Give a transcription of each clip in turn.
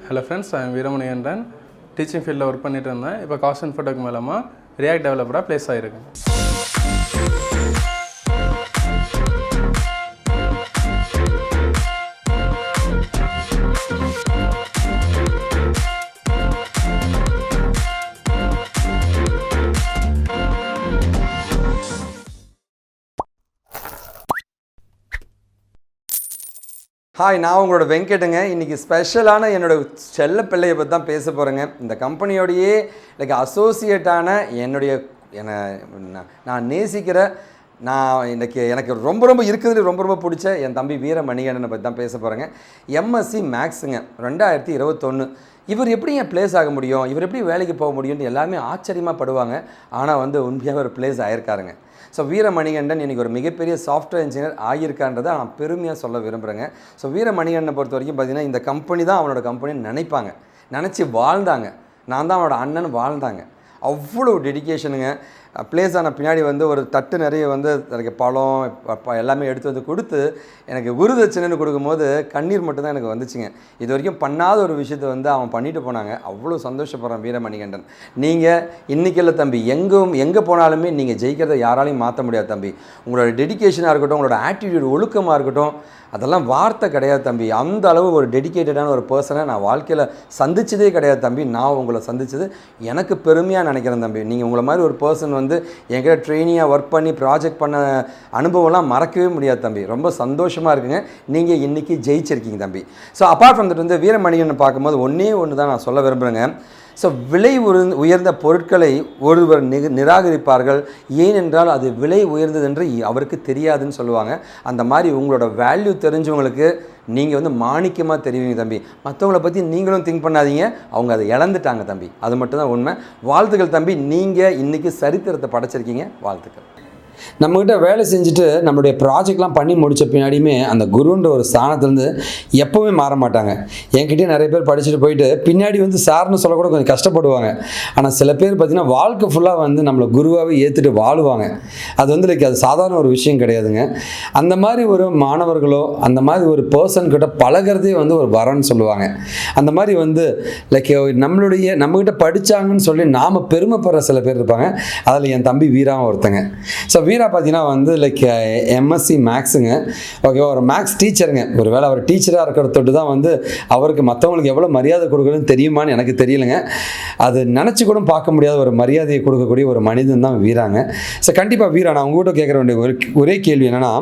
Hello friends, I am Veeramanyandan. Teaching field work பண்ணிட்டு இருந்தேன். இப்போ Kaashiv Infotech மூலமா React developer place ஆயிருக்கேன். ஹாய், நான் உங்களோட வெங்கட்டுங்க. இன்றைக்கி ஸ்பெஷலான என்னோடய செல்ல பிள்ளையை பற்றி தான் பேச போகிறேங்க. இந்த கம்பெனியோடையே லைக் அசோசியேட்டான நான் நேசிக்கிற எனக்கு ரொம்ப இருக்கிறதுல ரொம்ப பிடிச்ச என் தம்பி வீரமணிகண்டனை பற்றி தான் பேச போகிறேங்க. எம்எஸ்சி மேக்ஸுங்க, 2021. இவர் எப்படி என் பிளேஸ் ஆக முடியும், இவர் எப்படி வேலைக்கு போக முடியும்னு எல்லாருமே ஆச்சரியமாக படுவாங்க. ஆனால் உண்மையாக ஒரு பிளேஸ் ஆகிருக்காருங்க. ஸோ வீரமணிகண்டன் இன்றைக்கி ஒரு மிகப்பெரிய சாஃப்ட்வேர் இன்ஜினியர் ஆகியிருக்கான்றதை நான் பெருமையாக சொல்ல விரும்புகிறேங்க. ஸோ வீரமணிகண்டனை பொறுத்த வரைக்கும் பார்த்திங்கன்னா, இந்த கம்பெனி தான் அவனோட கம்பெனின்னு நினச்சி வாழ்ந்தாங்க. நான் தான் அவனோட அண்ணன் வாழ்ந்தாங்க. அவ்வளோ டெடிக்கேஷனுங்க. பிளேஸ் ஆன பின்னாடி ஒரு தட்டு நிறைய எனக்கு பழம் எல்லாமே எடுத்து கொடுத்து எனக்கு விருதட்சணைன்னு கொடுக்கும்போது கண்ணீர் மட்டும்தான் எனக்கு வந்துச்சுங்க. இது வரைக்கும் பண்ணாத ஒரு விஷயத்தை அவன் பண்ணிட்டு போனாங்க. அவ்வளோ சந்தோஷப்படுறான் வீரமணிகண்டன். நீங்கள் இன்றைக்கி இல்லை தம்பி, எங்கே போனாலுமே நீங்கள் ஜெயிக்கிறத யாராலையும் மாற்ற முடியாது தம்பி. உங்களோட டெடிக்கேஷனாக இருக்கட்டும், உங்களோட ஆட்டிடியூட் ஒழுக்கமாக இருக்கட்டும், அதெல்லாம் வார்த்தை கிடையாது தம்பி. அந்த அளவு ஒரு டெடிக்கேட்டடான ஒரு பர்சனை நான் வாழ்க்கையில் சந்தித்ததே கிடையாது தம்பி. நான் உங்களை சந்தித்தது எனக்கு பெருமையாக நினைக்கிறேன் தம்பி. நீங்கள் உங்களை மாதிரி ஒரு பர்சன் என்கிட்ட ட்ரெயினியாக ஒர்க் பண்ணி ப்ராஜெக்ட் பண்ண அனுபவம்லாம் மறக்கவே முடியாது தம்பி. ரொம்ப சந்தோஷமாக இருக்குங்க. நீங்கள் இன்றைக்கி ஜெயிச்சிருக்கீங்க தம்பி. So apart from that Veeramanikandan பார்க்கும்போது ஒன்று தான் நான் சொல்ல விரும்புகிறேங்க. ஸோ விலை உயர்ந்த பொருட்களை ஒருவர் நிராகரிப்பார்கள், ஏனென்றால் அது விலை உயர்ந்தது என்று அவருக்கு தெரியாதுன்னு சொல்லுவாங்க. அந்த மாதிரி உங்களோட வேல்யூ தெரிஞ்சவங்களுக்கு நீங்கள் மாணிக்கமாக தெரிவிங்க தம்பி. மற்றவங்கள பற்றி நீங்களும் திங்க் பண்ணாதீங்க, அவங்க அதை இழந்துட்டாங்க தம்பி. அது மட்டும்தான் உண்மை. வாழ்த்துக்கள் தம்பி, நீங்கள் இன்றைக்கி சரித்திரத்தை படைச்சிருக்கீங்க. வாழ்த்துக்கள். நம்மக்கிட்ட வேலை செஞ்சுட்டு நம்மளுடைய ப்ராஜெக்ட்லாம் பண்ணி முடித்த பின்னாடியுமே அந்த குருன்ற ஒரு ஸ்தானத்துலேருந்து எப்போவுமே மாற மாட்டாங்க. என்கிட்டே நிறைய பேர் படிச்சுட்டு போயிட்டு பின்னாடி சார்னு சொல்லக்கூட கொஞ்சம் கஷ்டப்படுவாங்க. ஆனால் சில பேர் பார்த்திங்கன்னா வாழ்க்கை ஃபுல்லாக நம்மளை குருவாகவே ஏற்றுட்டு வாழுவாங்க. அது லைக் அது சாதாரண ஒரு விஷயம் கிடையாதுங்க. அந்த மாதிரி ஒரு மாணவர்களோ அந்த மாதிரி ஒரு பர்சன்கிட்ட பழகிறதே ஒரு வரன்னு சொல்லுவாங்க. அந்த மாதிரி லைக் நம்மக்கிட்ட படித்தாங்கன்னு சொல்லி நாம் பெருமைப்படுற சில பேர் இருப்பாங்க. அதில் என் தம்பி வீராவும் ஒருத்தங்க. ஸோ வீரா பார்த்தீங்கன்னா லைக் எம்எஸ்சி மேக்ஸுங்க. ஓகே, ஒரு மேக்ஸ் டீச்சருங்க. ஒரு வேளை அவர் டீச்சராக இருக்கிறதோடு தான் அவருக்கு மற்றவங்களுக்கு எவ்வளோ மரியாதை கொடுக்கணும்னு தெரியுமான்னு எனக்கு தெரியலைங்க. அது நினச்சி கூட பார்க்க முடியாத ஒரு மரியாதையை கொடுக்கக்கூடிய ஒரு மனிதன் தான் வீராங்க. ஸோ கண்டிப்பாக வீரா, நான் உங்கள்கிட்ட கேட்குற வேண்டிய ஒரே கேள்வி என்னென்னா,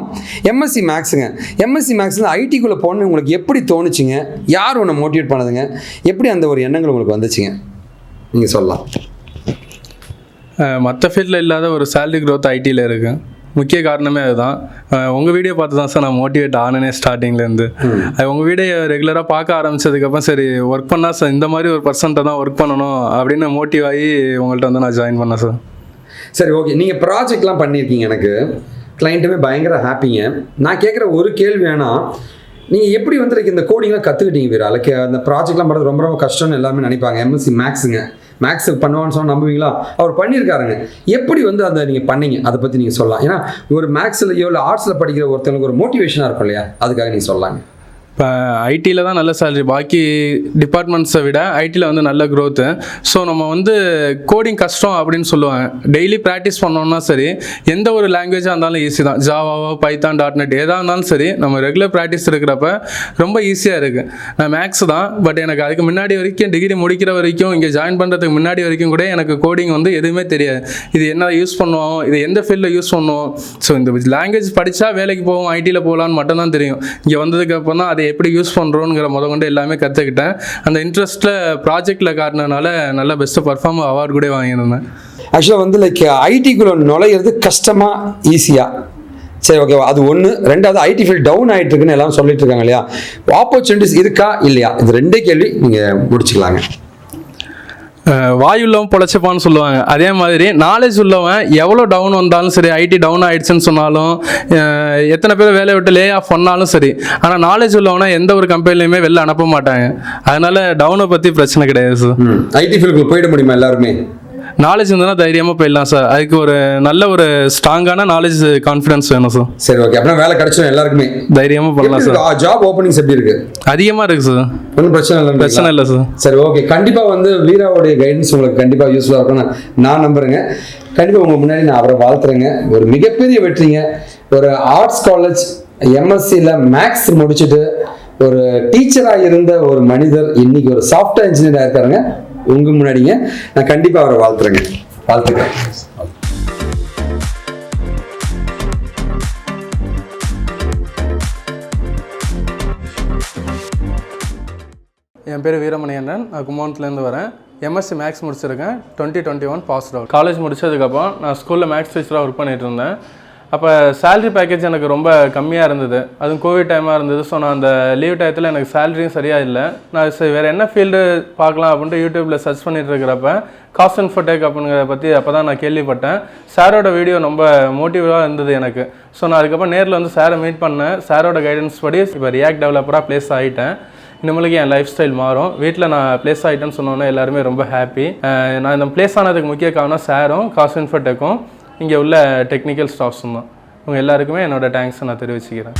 எம்எஸ்சி மேக்ஸுங்க, எம்எஸ்சி மேக்ஸில் ஐடிக்குள்ளே போகணுன்னு உங்களுக்கு எப்படி தோணுச்சுங்க? யார் ஒன்று மோட்டிவேட் பண்ணதுங்க? எப்படி அந்த ஒரு எண்ணங்கள் உங்களுக்கு வந்துச்சுங்க? நீங்கள் சொல்லலாம். மற்ற ஃபீல்டில் இல்லாத ஒரு சேலரி க்ரோத் ஐடியில் இருக்குது. முக்கிய காரணமே அதுதான். உங்கள் வீடியோ பார்த்து தான் சார் நான் மோட்டிவேட் ஆனேனே ஸ்டார்டிங்லேருந்து. உங்கள் வீடியோ ரெகுலராக பார்க்க ஆரம்பித்ததுக்கப்புறம் சரி ஒர்க் பண்ணால் சார் இந்த மாதிரி ஒரு பர்சன்ட்டை தான் ஒர்க் பண்ணணும் அப்படின்னு மோட்டிவ் ஆகி உங்கள்கிட்ட நான் ஜாயின் பண்ணேன் சார். சரி, ஓகே. நீங்கள் ப்ராஜெக்ட்லாம் பண்ணியிருக்கீங்க, எனக்கு கிளைண்ட்டுமே பயங்கர ஹாப்பிங்க. நான் கேட்குற ஒரு கேள்வி வேணால், நீங்கள் எப்படி இந்த கோடிங்லாம் கற்றுக்கிட்டீங்க வீரா? லைக் அந்த ப்ராஜெக்ட்லாம் பண்ணுறது ரொம்ப கஷ்டம்னு எல்லாருமே நினைப்பாங்க. எம்எஸ்சி மேக்ஸுங்க, மேக்ஸு பண்ணுவான்னு சொன்னால் நம்புவீங்களா? அவர் பண்ணியிருக்காருங்க. எப்படி அதை நீங்கள் பண்ணீங்க, அதை பற்றி நீங்கள் சொல்லலாம். ஏன்னா ஒரு மேக்ஸ்லையோ இல்லை ஆர்ட்ஸில் படிக்கிற ஒருத்தவங்களுக்கு ஒரு மோட்டிவேஷனாக இருக்கும் இல்லையா? அதுக்காக நீங்கள் சொல்லலாங்க. இப்போ ஐடியில் தான் நல்ல சேலரி, பாக்கி டிபார்ட்மெண்ட்ஸை விட ஐடியில் நல்ல க்ரோத்து. ஸோ நம்ம கோடிங் கஷ்டம் அப்படின்னு சொல்லுவாங்க. டெய்லி ப்ராக்டிஸ் பண்ணோம்னா சரி, எந்த ஒரு லாங்குவேஜாக இருந்தாலும் ஈஸி தான். ஜாவாவோ பைத்தான் .NET எதாக இருந்தாலும் சரி, நம்ம ரெகுலர் ப்ராக்டிஸ் இருக்கிறப்ப ரொம்ப ஈஸியாக இருக்குது. நான் மேக்ஸ் தான், பட் எனக்கு அதுக்கு முன்னாடி வரைக்கும் டிகிரி முடிக்கிற வரைக்கும், இங்கே ஜாயின் பண்ணுறதுக்கு முன்னாடி வரைக்கும் கூட எனக்கு கோடிங் எதுவுமே தெரியாது. இது என்ன யூஸ் பண்ணுவோம், இது எந்த ஃபீல்டில் யூஸ் பண்ணுவோம், ஸோ இந்த லாங்குவேஜ் படித்தா வேலைக்கு போவோம், ஐடியில் போகலான்னு மட்டும்தான் தெரியும். இங்கே வந்ததுக்கப்புறம் தான் அதை எப்படி யூஸ் பண்ணுறோங்கிற கொண்டு எல்லாமே கற்றுக்கிட்டேன். அந்த இன்ட்ரெஸ்ட்டில் ப்ராஜெக்டில் காட்டினதுனால நல்ல பெஸ்ட்டு பர்ஃபார்மர் அவார்டு கூட வாங்கியிருந்தேன். ஆக்சுவலாக லைக் ஐடிக்குள்ளே நுழையிறது கஷ்டமாக ஈஸியாக? சரி, ஓகே, அது ஒன்று. ரெண்டாவது, ஐடி ஃபீல்ட் டவுன் ஆகிட்டு இருக்குன்னு எல்லாம் சொல்லிட்டு இருக்காங்க இல்லையா? ஆப்பர்ச்சுனிட்டிஸ் இருக்கா இல்லையா? இது ரெண்டே கேள்வி நீங்கள் முடிச்சுக்கலாங்க. வாய் உள்ளவன் பொழைச்சப்பான்னு சொல்லுவாங்க. அதே மாதிரி நாலேஜ் உள்ளவன் எவ்வளோ டவுன் வந்தாலும் சரி, ஐடி டவுன் ஆகிடுச்சுன்னு சொன்னாலும், எத்தனை பேர் வேலையை விட்டு லே ஆஃப் பண்ணாலும் சரி, ஆனால் நாலேஜ் உள்ளவனை எந்த ஒரு கம்பெனிலையுமே வெளில அனுப்ப மாட்டாங்க. அதனால டவுனை பற்றி பிரச்சனை கிடையாது சார். ஐடி ஃபீல்டுக்கு போயிட முடியுமா எல்லாருமே? நாலேஜ் இருந்ததுன்னா தைரியமாக போயிடலாம் சார். அதுக்கு ஒரு நல்ல ஒரு ஸ்ட்ராங்கான நாலேஜ் கான்ஃபிடன்ஸ் வேணும் சார். சரி, ஓகே. அப்படின்னா வேலை கிடைச்சிடும் எல்லாருக்குமே, தைரியமாக பண்ணலாம் சார். ஜாப் ஓப்பனிங்ஸ் எப்படி இருக்கு? அதிகமாக இருக்குது சார். ஒன்றும் பிரச்சனை இல்லை சார். சரி, ஓகே. கண்டிப்பாக வந்து வீராவுடைய கைடன்ஸ் உங்களுக்கு கண்டிப்பாக யூஸ்ஃபுல்லாக இருக்கும்னு நான் நம்புறேங்க. கண்டிப்பாக உங்கள் முன்னாடி நான் அவரை வாழ்த்துறேங்க. ஒரு மிகப்பெரிய வெற்றிங்க. ஒரு ஆர்ட்ஸ் காலேஜ் எம்எஸ்சியில் மேக்ஸ் முடிச்சுட்டு ஒரு டீச்சராக இருந்த ஒரு மனிதர் இன்னைக்கு ஒரு சாஃப்ட்வேர் இன்ஜினியராக இருக்காருங்க உங்கள் முன்னாடிங்க. நான் கண்டிப்பாக அவரை வாழ்த்துறேங்க. வாழ்த்துக்கிறேன். என் பேர் வீரமணியண்ணன். நான் கும்பகோணத்துலேருந்து வரேன். எம்எஸ்சி மேக்ஸ் முடிச்சிருக்கேன். 2021 பாஸ் அவுட். காலேஜ் முடிச்சதுக்கப்புறம் நான் ஸ்கூலில் மேக்ஸ் டீச்சராக ஒர்க் பண்ணிட்டு இருந்தேன். அப்போ சேலரி பேக்கேஜ் எனக்கு ரொம்ப கம்மியாக இருந்தது. அதுவும் கோவிட் டைமாக இருந்தது. ஸோ நான் அந்த லீவ் டயத்தில் எனக்கு சேலரியும் சரியாக இல்லை. நான் சரி வேறு என்ன ஃபீல்டு பார்க்கலாம் அப்படின்ட்டு யூடியூப்பில் சர்ச் பண்ணிட்டு இருக்கிறப்ப காஸ்ட் இன்ஃபோடெக் அப்படிங்கிறத பற்றி அப்போ தான் நான் கேள்விப்பட்டேன். சாரோட வீடியோ ரொம்ப மோட்டிவாக இருந்தது எனக்கு. ஸோ நான் அதுக்கப்புறம் நேரில் வந்து சாரை மீட் பண்ணேன். சாரோட கைடன்ஸ் படி இப்போ ரியாக்ட் டெவலப்பராக ப்ளேஸ் ஆகிட்டேன். இனிமேலுக்கு என் லைஃப் ஸ்டைல் மாறும். வீட்டில் நான் ப்ளேஸ் ஆகிட்டேன்னு சொன்னோன்னே எல்லாருமே ரொம்ப ஹாப்பி. நான் இந்த ப்ளேஸ் ஆனதுக்கு முக்கிய காரணம் சாரும் காஸ்ட் இன்ஃபோடெக்கும் இங்கே உள்ள டெக்னிக்கல் ஸ்டாஃப்ஸும் தான். உங்கள் எல்லாருக்குமே என்னோட தேங்க்ஸை நான் தெரிவிச்சுக்கிறேன்.